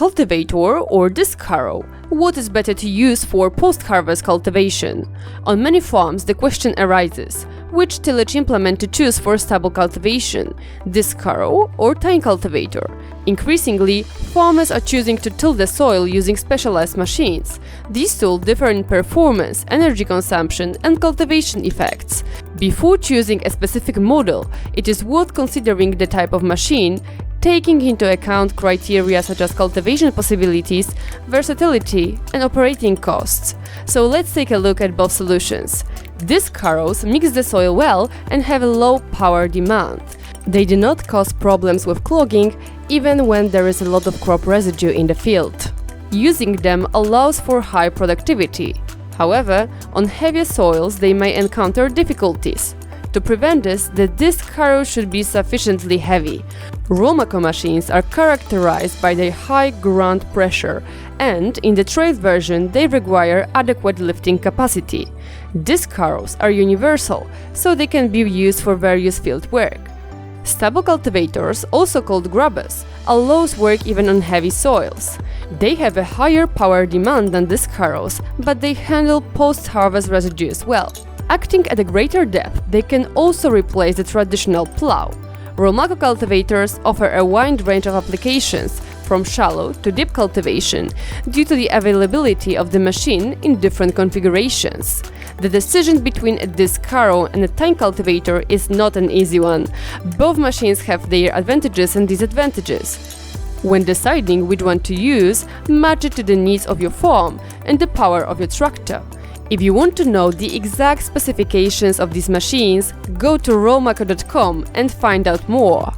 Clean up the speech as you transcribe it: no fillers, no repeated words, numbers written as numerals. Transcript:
cultivator or disc harrow? What is better to use for post-harvest cultivation? On many farms, the question arises: which tillage implement to choose for stubble cultivation, disc harrow or tine cultivator? Increasingly, farmers are choosing to till the soil using specialized machines. These tools differ in performance, energy consumption, and cultivation effects. Before choosing a specific model, it is worth considering the type of machine, taking into account criteria such as cultivation possibilities, versatility, and operating costs. So let's take a look at both solutions. Disc harrows mix the soil well and have a low power demand. They do not cause problems with clogging, even when there is a lot of crop residue in the field. Using them allows for high productivity. However, on heavier soils they may encounter difficulties. To prevent this, the disc harrow should be sufficiently heavy. Rolmako machines are characterized by their high ground pressure, and in the trade version they require adequate lifting capacity. Disc harrows are universal, so they can be used for various field work. Stubble cultivators, also called grubbers, allows work even on heavy soils. They have a higher power demand than disc harrows, but they handle post-harvest residues well. Acting at a greater depth, they can also replace the traditional plow. Rolmako cultivators offer a wide range of applications, from shallow to deep cultivation, due to the availability of the machine in different configurations. The decision between a disc harrow and a tine cultivator is not an easy one. Both machines have their advantages and disadvantages. When deciding which one to use, match it to the needs of your farm and the power of your tractor. If you want to know the exact specifications of these machines, go to rolmako.com and find out more.